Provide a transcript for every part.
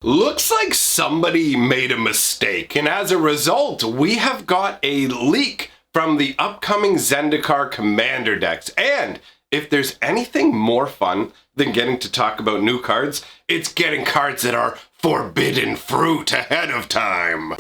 Looks like somebody made a mistake, and as a result, we have got a leak from the upcoming Zendikar Commander decks. And if there's anything more fun than getting to talk about new cards, it's getting cards that are forbidden fruit ahead of time.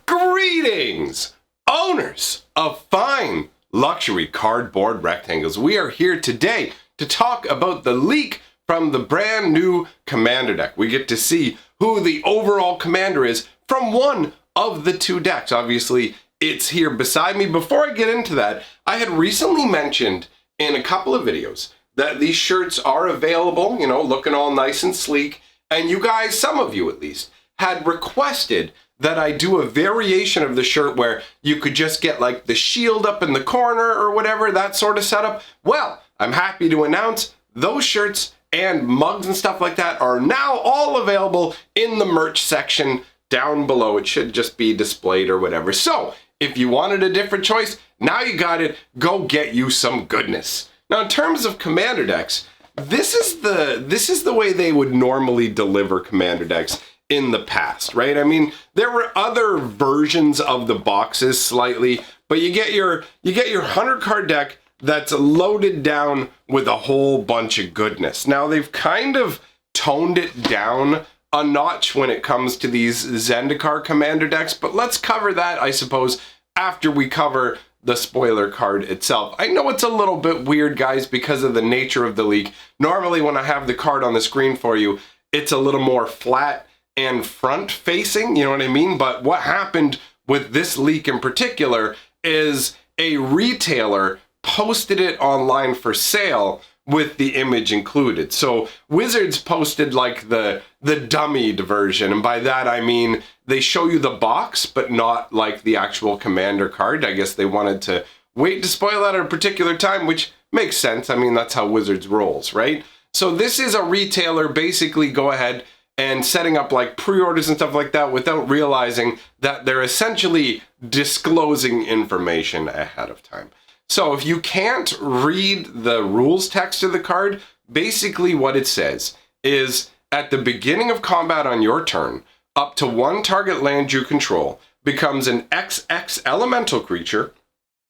Greetings, owners of fine luxury cardboard rectangles. We are here today to talk about the leak from the brand new Commander deck. We get to see who the overall commander is from one of the two decks. Obviously, it's here beside me. Before I get into that, I had recently mentioned in a couple of videos that these shirts are available, you know, looking all nice and sleek. And you guys, some of you at least, had requested that I do a variation of the shirt where you could just get like the shield up in the corner or whatever, that sort of setup. Well, I'm happy to announce those shirts and mugs and stuff like that are now all available in the merch section down below. It should just be displayed or whatever. So if you wanted a different choice, now you got it. Go get you some goodness. Now, in terms of Commander decks, this is the way they would normally deliver Commander decks in the past, right? I mean, there were other versions of the boxes slightly, but you get your 100 card deck that's loaded down with a whole bunch of goodness. Now, they've kind of toned it down a notch when it comes to these Zendikar Commander decks, but let's cover that, I suppose, after we cover the spoiler card itself. I know it's a little bit weird, guys, because of the nature of the leak. Normally, when I have the card on the screen for you, it's a little more flat and front facing, you know what I mean? But what happened with this leak in particular is a retailer posted it online for sale with the image included. So Wizards posted like the dummied version, and by that I mean they show you the box but not like the actual Commander card. I guess they wanted to wait to spoil that at a particular time, which makes sense. I mean, that's how Wizards rolls, right? So this is a retailer basically go ahead and setting up like pre-orders and stuff like that without realizing that they're essentially disclosing information ahead of time. So if you can't read the rules text of the card, basically what it says is at the beginning of combat on your turn, up to one target land you control becomes an XX elemental creature.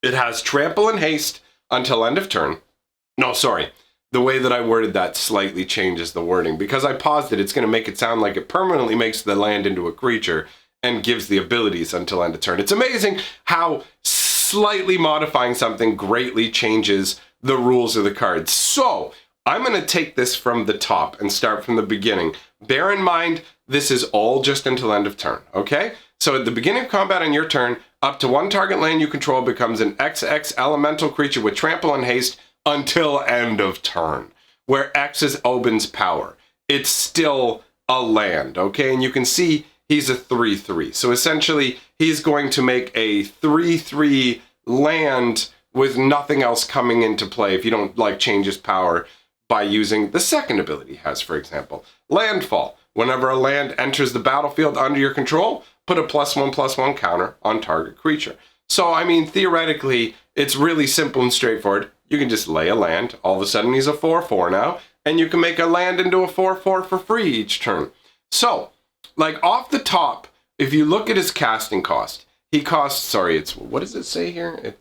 It has trample and haste until end of turn. No, sorry. The way that I worded that slightly changes the wording. Because I paused it, it's going to make it sound like it permanently makes the land into a creature and gives the abilities until end of turn. It's amazing how slightly modifying something greatly changes the rules of the card. So I'm going to take this from the top and start from the beginning. Bear in mind, this is all just until end of turn, okay? So at the beginning of combat on your turn, up to one target land you control becomes an XX elemental creature with trample and haste until end of turn, where X is Oben's power. It's still a land, okay? And you can see he's a 3/3. So essentially, he's going to make a 3/3 land with nothing else coming into play if you don't like change his power by using the second ability he has, for example. Landfall. Whenever a land enters the battlefield under your control, put a +1/+1 counter on target creature. So, I mean, theoretically, it's really simple and straightforward. You can just lay a land. All of a sudden, he's a 4/4 now, and you can make a land into a 4/4 for free each turn. So, like off the top, if you look at his casting cost, he costs, sorry, it's, what does it say here?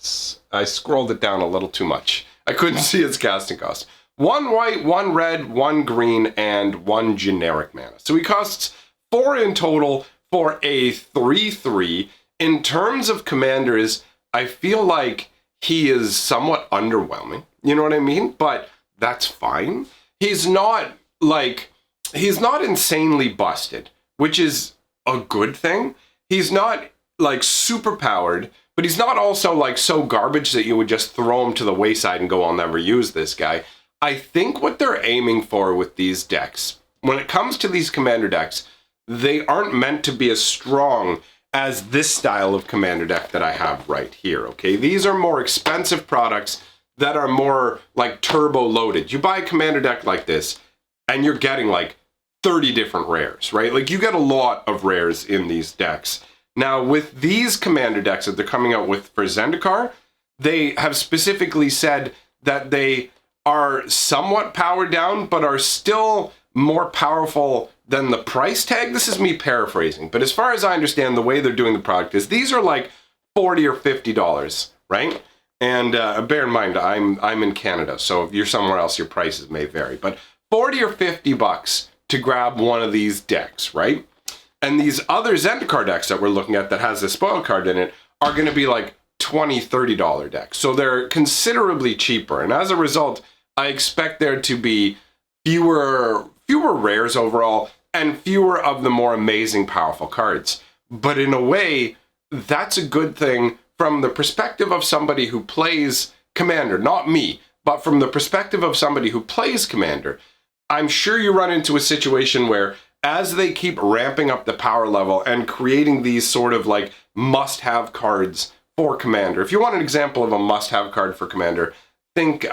I scrolled it down a little too much. I couldn't see his casting cost. 1 white, 1 red, 1 green, and 1 generic mana. So he costs 4 in total for a 3/3. In terms of commanders, I feel like he is somewhat underwhelming. You know what I mean? But that's fine. He's not insanely busted, which is a good thing. He's not like super powered, but he's not also like so garbage that you would just throw him to the wayside and go, I'll never use this guy. I think what they're aiming for with these decks, when it comes to these Commander decks, they aren't meant to be as strong as this style of Commander deck that I have right here, okay? These are more expensive products that are more like turbo loaded. You buy a Commander deck like this, and you're getting like 30 different rares, right? Like you get a lot of rares in these decks. Now, with these Commander decks that they're coming out with for Zendikar, they have specifically said that they are somewhat powered down, but are still more powerful than the price tag. This is me paraphrasing, but as far as I understand, the way they're doing the product is these are like $40 or $50, right? And bear in mind, I'm in Canada, so if you're somewhere else, your prices may vary. But 40 or 50 bucks to grab one of these decks, right? And these other Zendikar decks that we're looking at that has a spoil card in it are going to be like $20, $30 decks. So they're considerably cheaper. And as a result, I expect there to be fewer rares overall and fewer of the more amazing, powerful cards. But in a way, that's a good thing from the perspective of somebody who plays Commander, not me, but from the perspective of somebody who plays Commander. I'm sure you run into a situation where as they keep ramping up the power level and creating these sort of like must-have cards for Commander. If you want an example of a must-have card for Commander, think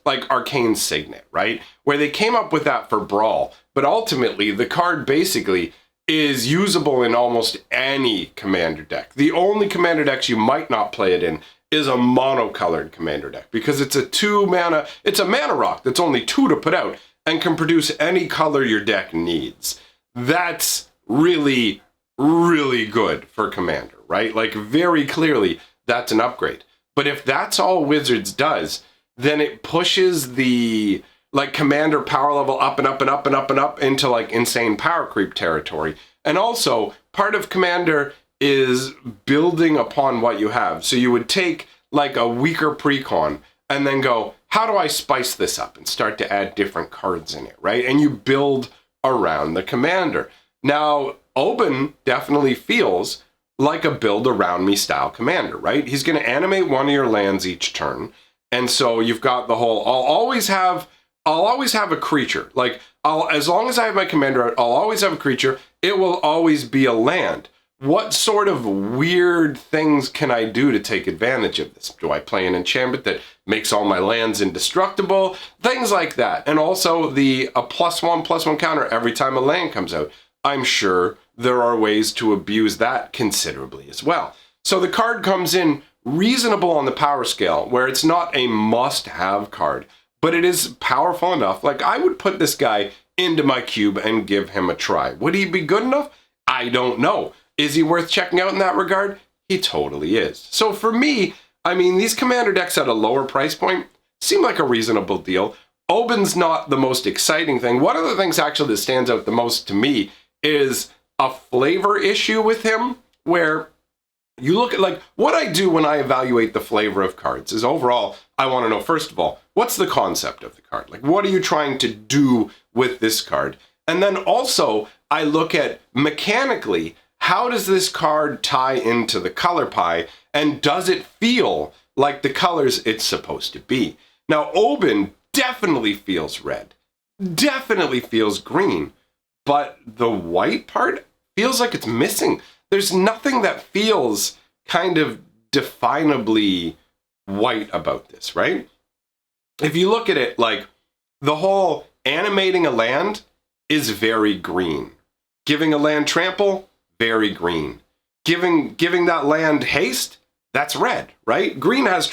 like Arcane Signet, right? Where they came up with that for Brawl, but ultimately the card basically is usable in almost any Commander deck. The only Commander decks you might not play it in is a monocolored Commander deck because it's it's a mana rock that's only 2 to put out and can produce any color your deck needs. That's really, really good for Commander, right? Like very clearly, that's an upgrade. But if that's all Wizards does, then it pushes the like Commander power level up and up and up and up and up into like insane power creep territory. And also, part of Commander is building upon what you have. So you would take like a weaker precon and then go, how do I spice this up and start to add different cards in it, right? And you build around the Commander. Now, Oben definitely feels like a build around me style Commander, right? He's going to animate one of your lands each turn. And so you've got the whole, I'll always have a creature. Like, as long as I have my Commander out, I'll always have a creature. It will always be a land. What sort of weird things can I do to take advantage of this? Do I play an enchantment that makes all my lands indestructible? Things like that. And also a +1/+1 counter every time a land comes out. I'm sure there are ways to abuse that considerably as well. So the card comes in reasonable on the power scale, where it's not a must-have card, but it is powerful enough. Like, I would put this guy into my cube and give him a try. Would he be good enough? I don't know. Is he worth checking out in that regard? He totally is. So for me, I mean, these Commander decks at a lower price point seem like a reasonable deal. Oben's not the most exciting thing. One of the things actually that stands out the most to me is a flavor issue with him, where you look at, like, what I do when I evaluate the flavor of cards is overall, I want to know, first of all, what's the concept of the card? Like, what are you trying to do with this card? And then also, I look at mechanically, how does this card tie into the color pie? And does it feel like the colors it's supposed to be? Now, Oben definitely feels red, definitely feels green, but the white part feels like it's missing. There's nothing that feels kind of definably white about this, right? If you look at it, like, the whole animating a land is very green. Giving a land trample, very green. Giving that land haste, that's red, right? Green has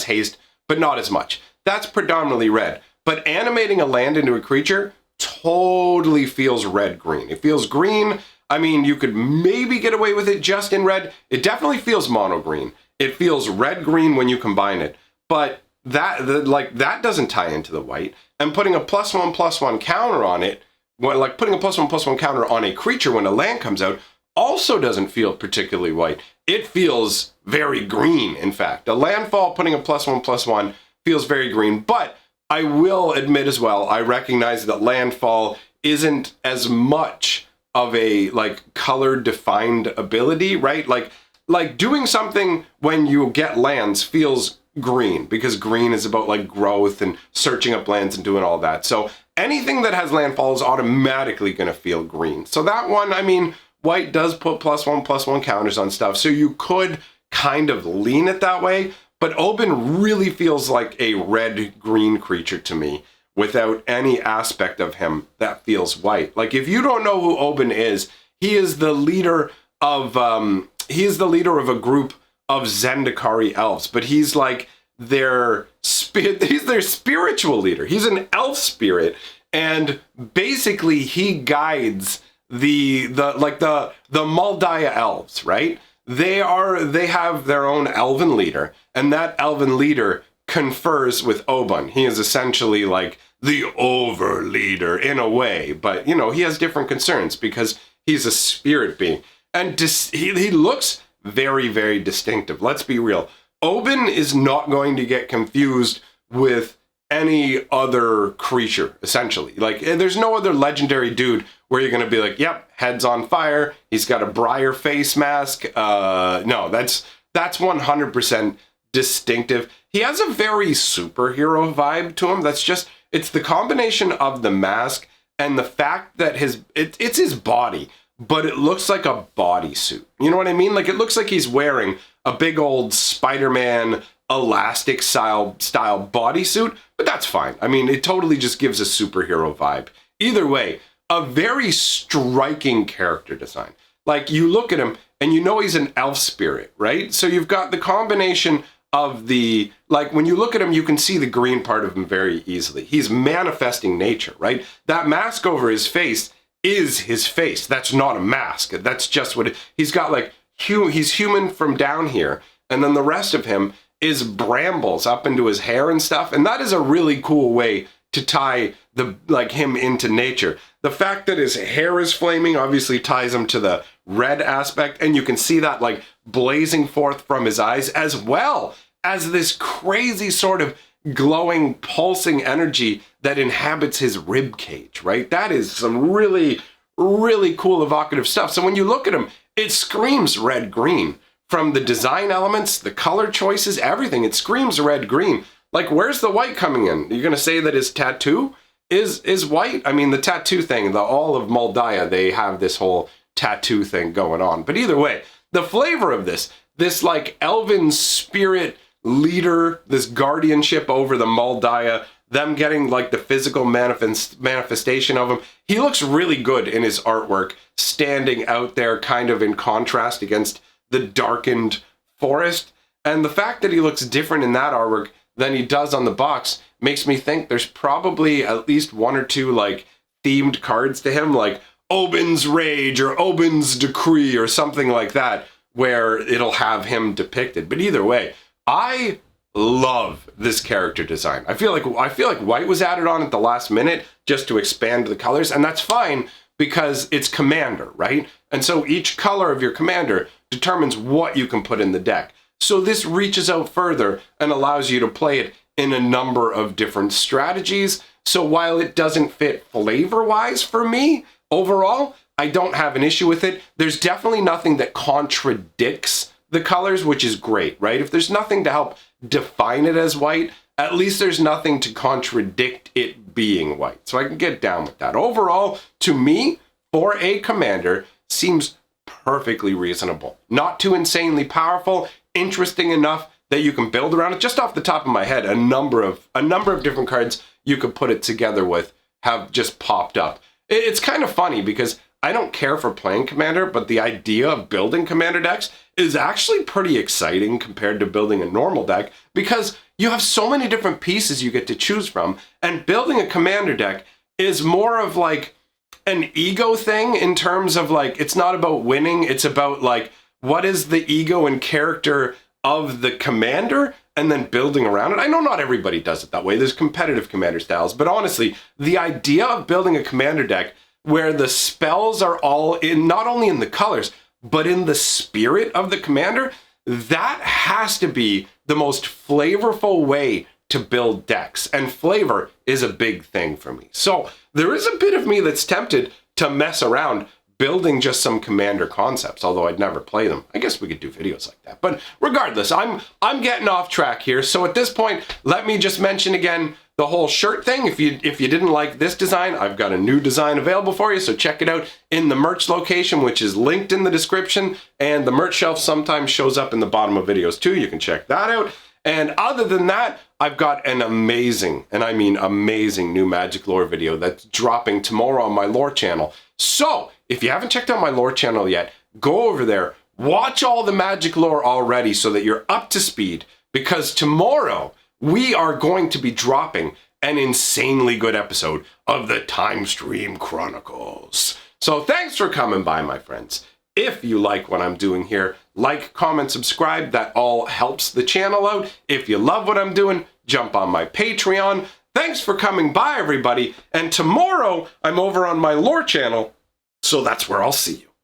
haste, but not as much. That's predominantly red. But animating a land into a creature totally feels red-green. It feels green. I mean, you could maybe get away with it just in red. It definitely feels mono-green. It feels red-green when you combine it. But that doesn't tie into the white. And putting a +1/+1 counter on it, like putting a +1/+1 counter on a creature when a land comes out, also doesn't feel particularly white. It feels very green, in fact. A landfall putting a +1/+1 feels very green, but I will admit as well, I recognize that landfall isn't as much of a like color defined ability, right? Like doing something when you get lands feels green, because green is about like growth and searching up lands and doing all that. So anything that has landfall is automatically going to feel green. So that one, I mean, white does put +1/+1 counters on stuff, so you could kind of lean it that way. But Oben really feels like a red-green creature to me, without any aspect of him that feels white. Like, if you don't know who Oben is, he is the leader of a group of Zendikari elves, but he's like their he's their spiritual leader. He's an elf spirit, and basically he guides the Moldaya elves, right? They have their own elven leader, and that elven leader confers with Oban. He is essentially like the over leader in a way, but you know, he has different concerns because he's a spirit being, and he looks very, very distinctive. Let's be real. Oban is not going to get confused with any other creature, essentially. Like, there's no other legendary dude where you're going to be like, yep, head's on fire, he's got a briar face mask. No, that's 100% distinctive. He has a very superhero vibe to him. It's the combination of the mask and the fact that it's his body, but it looks like a bodysuit. You know what I mean? Like, it looks like he's wearing a big old Spider-Man elastic style bodysuit, but that's fine. I mean, it totally just gives a superhero vibe. Either way, a very striking character design. Like, you look at him and you know he's an elf spirit, right? So you've got the combination of when you look at him, you can see the green part of him very easily. He's manifesting nature, right? That mask over his face is his face. That's not a mask. That's just he's got. Like, he's human from down here, and then the rest of him is brambles up into his hair and stuff. And that is a really cool way to tie him into nature. The fact that his hair is flaming obviously ties him to the red aspect, and you can see that like blazing forth from his eyes, as well as this crazy sort of glowing, pulsing energy that inhabits his rib cage, right? That is some really, really cool evocative stuff. So when you look at him, it screams red-green. From the design elements, the color choices, everything, it screams red-green. Like, where's the white coming in? You're going to say that his tattoo is white? I mean, the tattoo thing, all of Moldaya, they have this whole tattoo thing going on. But either way, the flavor of this like elven spirit leader, this guardianship over the Moldaya, them getting like the physical manifestation of him. He looks really good in his artwork, standing out there kind of in contrast against the darkened forest. And the fact that he looks different in that artwork than he does on the box makes me think there's probably at least one or two like themed cards to him, like Oban's Rage or Oban's Decree or something like that, where it'll have him depicted. But either way, I love this character design. I feel like white was added on at the last minute just to expand the colors, and that's fine because it's commander, right? And so each color of your commander determines what you can put in the deck. So this reaches out further and allows you to play it in a number of different strategies. So while it doesn't fit flavor-wise for me, overall, I don't have an issue with it. There's definitely nothing that contradicts the colors, which is great, right? If there's nothing to help define it as white, at least there's nothing to contradict it being white. So I can get down with that. Overall, to me, for a commander, seems perfectly reasonable. Not too insanely powerful, interesting enough that you can build around it. Just off the top of my head, a number of different cards you could put it together with have just popped up. It's kind of funny because I don't care for playing Commander, but the idea of building Commander decks is actually pretty exciting compared to building a normal deck, because you have so many different pieces you get to choose from, and building a Commander deck is more of like an ego thing in terms of like, it's not about winning, it's about like, what is the ego and character of the commander, and then building around it. I know not everybody does it that way. There's competitive commander styles, but honestly, the idea of building a commander deck where the spells are all in, not only in the colors, but in the spirit of the commander, that has to be the most flavorful way to build decks. And flavor is a big thing for me. So there is a bit of me that's tempted to mess around building just some commander concepts, although I'd never play them. I guess we could do videos like that. But regardless, I'm getting off track here. So at this point, let me just mention again the whole shirt thing. If you didn't like this design, I've got a new design available for you, so check it out in the merch location, which is linked in the description, and the merch shelf sometimes shows up in the bottom of videos too. You can check that out. And other than that, I've got an amazing, and I mean amazing, new Magic Lore video that's dropping tomorrow on my lore channel. So if you haven't checked out my lore channel yet, go over there, watch all the Magic Lore already so that you're up to speed, because tomorrow we are going to be dropping an insanely good episode of the Time Stream Chronicles. So thanks for coming by, my friends. If you like what I'm doing here, like, comment, subscribe. That all helps the channel out. If you love what I'm doing, jump on my Patreon. Thanks for coming by, everybody. And tomorrow, I'm over on my lore channel, so that's where I'll see you.